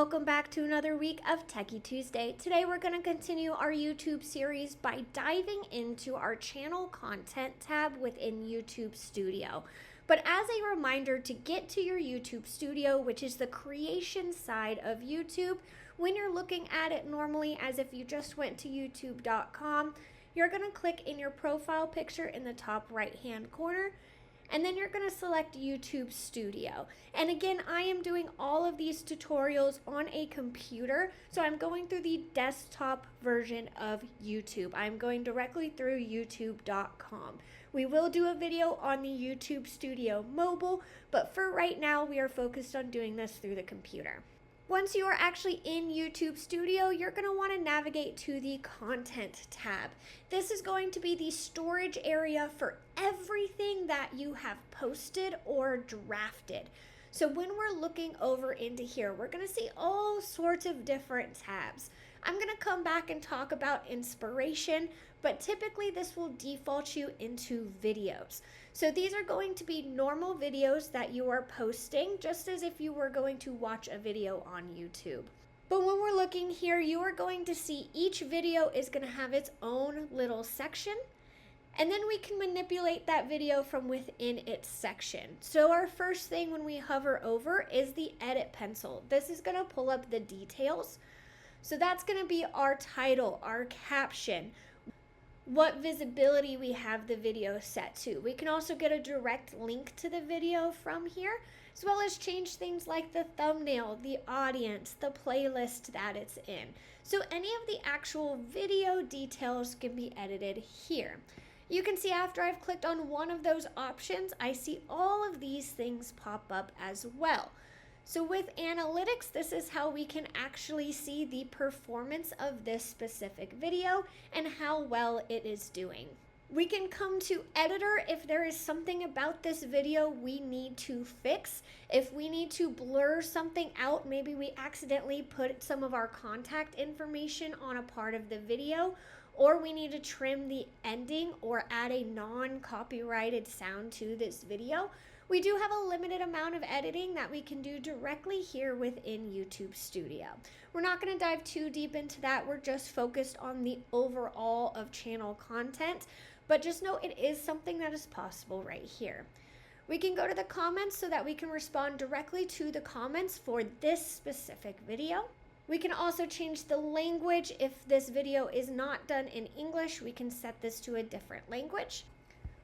welcome back to another week of Techy Tuesday. Today we're going to continue our YouTube series by diving into our channel content tab within YouTube Studio. But as a reminder, to get to your YouTube Studio, which is the creation side of YouTube, when you're looking at it normally as if you just went to youtube.com, you're going to click in your profile picture in the top right hand corner. And then you're going to select YouTube Studio. And again, I am doing all of these tutorials on a computer, so I'm going through the desktop version of YouTube. I'm going directly through youtube.com. We will do a video on the YouTube Studio mobile, but for right now, we are focused on doing this through the computer. Once you are actually in YouTube Studio, you're going to want to navigate to the Content tab. This is going to be the storage area for everything that you have posted or drafted. So when we're looking over into here, we're going to see all sorts of different tabs. I'm going to come back and talk about inspiration, but typically this will default you into videos. So these are going to be normal videos that you are posting, just as if you were going to watch a video on YouTube. But when we're looking here, you are going to see each video is going to have its own little section, and then we can manipulate that video from within its section. So our first thing when we hover over is the edit pencil. This is going to pull up the details. So that's going to be our title, our caption, what visibility we have the video set to. We can also get a direct link to the video from here, as well as change things like the thumbnail, the audience, the playlist that it's in. So any of the actual video details can be edited here. You can see after I've clicked on one of those options, I see all of these things pop up as well. So with analytics, this is how we can actually see the performance of this specific video and how well it is doing. We can come to editor if there is something about this video we need to fix. If we need to blur something out, maybe we accidentally put some of our contact information on a part of the video, or we need to trim the ending or add a non-copyrighted sound to this video. We do have a limited amount of editing that we can do directly here within YouTube Studio. We're not going to dive too deep into that. We're just focused on the overall of channel content, but just know it is something that is possible right here. We can go to the comments so that we can respond directly to the comments for this specific video. We can also change the language. If this video is not done in English, we can set this to a different language.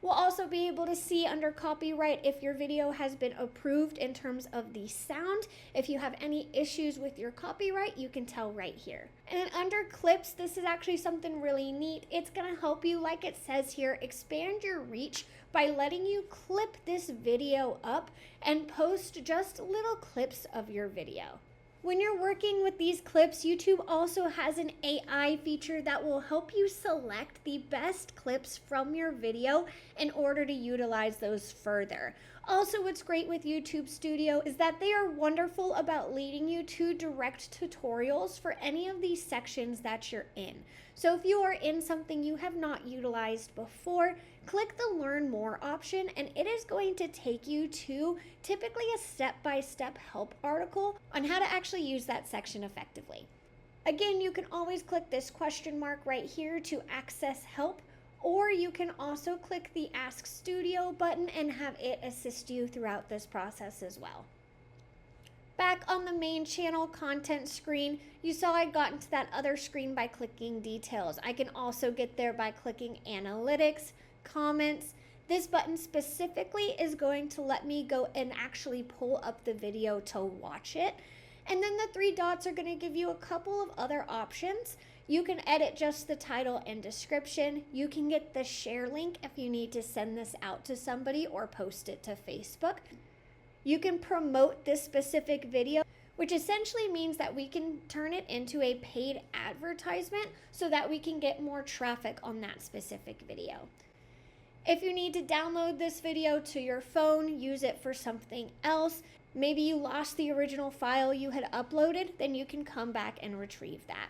We'll also be able to see under copyright if your video has been approved in terms of the sound. If you have any issues with your copyright, you can tell right here. And then under clips, this is actually something really neat. It's going to help you, like it says here, expand your reach by letting you clip this video up and post just little clips of your video. When you're working with these clips, YouTube also has an AI feature that will help you select the best clips from your video in order to utilize those further. Also, what's great with YouTube Studio is that they are wonderful about leading you to direct tutorials for any of these sections that you're in. So if you are in something you have not utilized before, click the Learn More option and it is going to take you to typically a step-by-step help article on how to actually use that section effectively. Again, you can always click this question mark right here to access help, or you can also click the Ask Studio button and have it assist you throughout this process as well. Back on the main channel content screen, you saw I got into that other screen by clicking details. I can also get there by clicking analytics, comments. This button specifically is going to let me go and actually pull up the video to watch it. And then the three dots are going to give you a couple of other options. You can edit just the title and description. You can get the share link if you need to send this out to somebody or post it to Facebook. You can promote this specific video, which essentially means that we can turn it into a paid advertisement so that we can get more traffic on that specific video. If you need to download this video to your phone, use it for something else, maybe you lost the original file you had uploaded, then you can come back and retrieve that.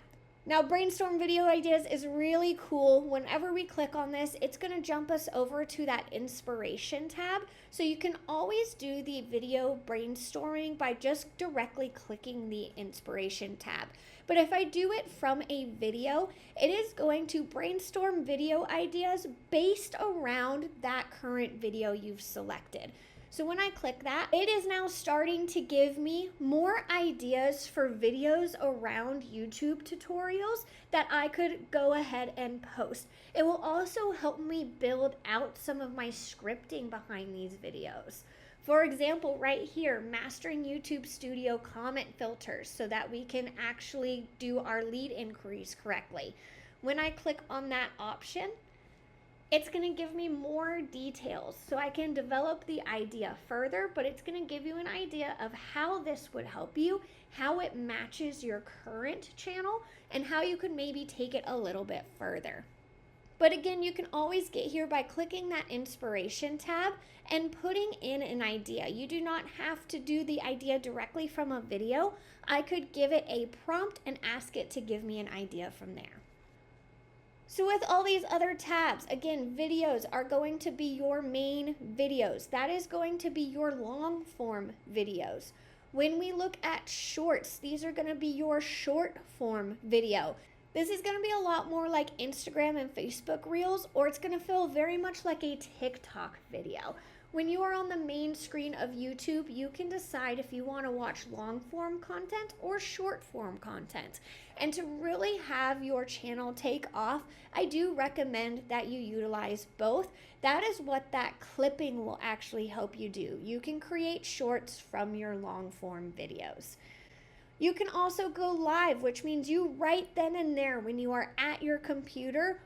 Now, brainstorm video ideas is really cool. Whenever we click on this, it's going to jump us over to that inspiration tab. So you can always do the video brainstorming by just directly clicking the inspiration tab. But if I do it from a video, it is going to brainstorm video ideas based around that current video you've selected. So when I click that, it is now starting to give me more ideas for videos around YouTube tutorials that I could go ahead and post. It will also help me build out some of my scripting behind these videos. For example, right here, mastering YouTube Studio comment filters so that we can actually do our lead inquiries correctly. When I click on that option, it's going to give me more details so I can develop the idea further, but it's going to give you an idea of how this would help you, how it matches your current channel, and how you could maybe take it a little bit further. But again, you can always get here by clicking that inspiration tab and putting in an idea. You do not have to do the idea directly from a video. I could give it a prompt and ask it to give me an idea from there. So with all these other tabs, again, videos are going to be your main videos. That is going to be your long form videos. When we look at shorts, these are going to be your short form video. This is going to be a lot more like Instagram and Facebook Reels, or it's going to feel very much like a TikTok video. When you are on the main screen of YouTube, you can decide if you want to watch long form content or short form content. And to really have your channel take off, I do recommend that you utilize both. That is what that clipping will actually help you do. You can create shorts from your long form videos. You can also go live, which means you right then and there when you are at your computer,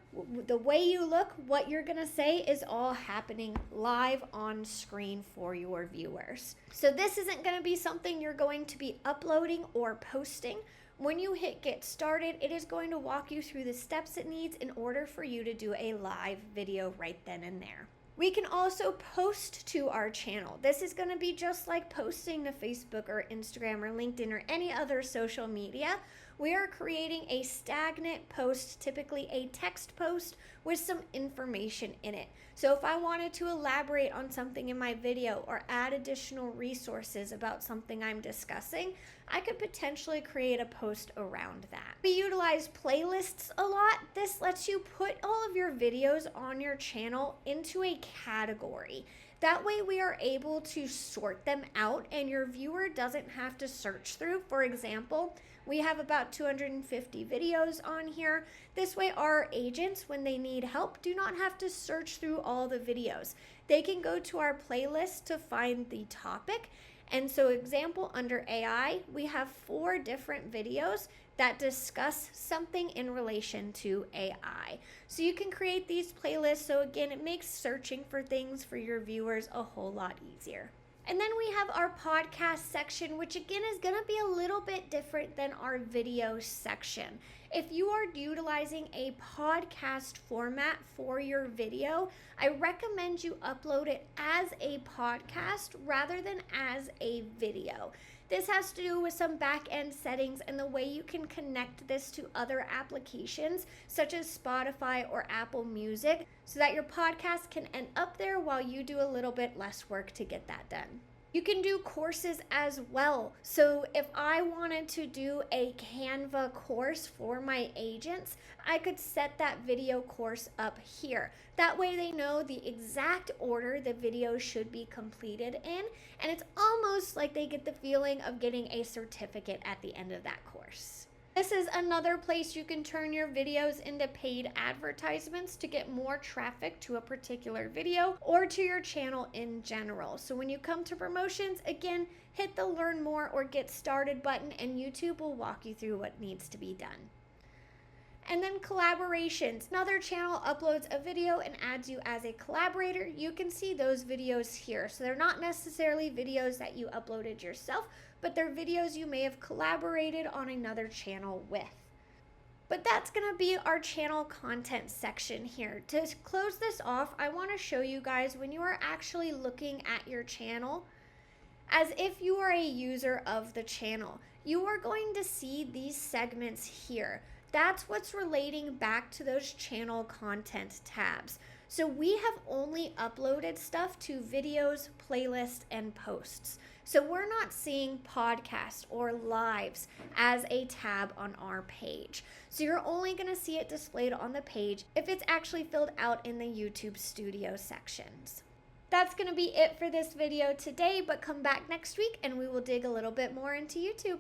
the way you look, what you're going to say is all happening live on screen for your viewers. So this isn't going to be something you're going to be uploading or posting. When you hit get started, it is going to walk you through the steps it needs in order for you to do a live video right then and there. We can also post to our channel. This is going to be just like posting to Facebook or Instagram or LinkedIn or any other social media. We are creating a stagnant post, typically a text post with some information in it. So if I wanted to elaborate on something in my video or add additional resources about something I'm discussing, I could potentially create a post around that. We utilize playlists a lot. This lets you put all of your videos on your channel into a category. That way we are able to sort them out and your viewer doesn't have to search through. For example, we have about 250 videos on here. This way our agents, when they need help, do not have to search through all the videos. They can go to our playlist to find the topic. And so example, under AI, we have 4 different videos that discuss something in relation to AI. So you can create these playlists. So again, it makes searching for things for your viewers a whole lot easier. And then we have our podcast section, which again is going to be a little bit different than our video section. If you are utilizing a podcast format for your video, I recommend you upload it as a podcast rather than as a video. This has to do with some back-end settings and the way you can connect this to other applications such as Spotify or Apple Music so that your podcast can end up there while you do a little bit less work to get that done. You can do courses as well. So if I wanted to do a Canva course for my agents, I could set that video course up here. That way they know the exact order the video should be completed in, and it's almost like they get the feeling of getting a certificate at the end of that course. This is another place you can turn your videos into paid advertisements to get more traffic to a particular video or to your channel in general. So when you come to promotions, again, hit the learn more or get started button and YouTube will walk you through what needs to be done. And then collaborations. Another channel uploads a video and adds you as a collaborator. You can see those videos here. So they're not necessarily videos that you uploaded yourself, but they're videos you may have collaborated on another channel with. But that's going to be our channel content section here. To close this off, I want to show you guys when you are actually looking at your channel, as if you are a user of the channel, you are going to see these segments here. that's what's relating back to those channel content tabs. So we have only uploaded stuff to videos, playlists, and posts. So we're not seeing podcasts or lives as a tab on our page. So you're only going to see it displayed on the page if it's actually filled out in the YouTube Studio sections. That's going to be it for this video today, but come back next week and we will dig a little bit more into YouTube.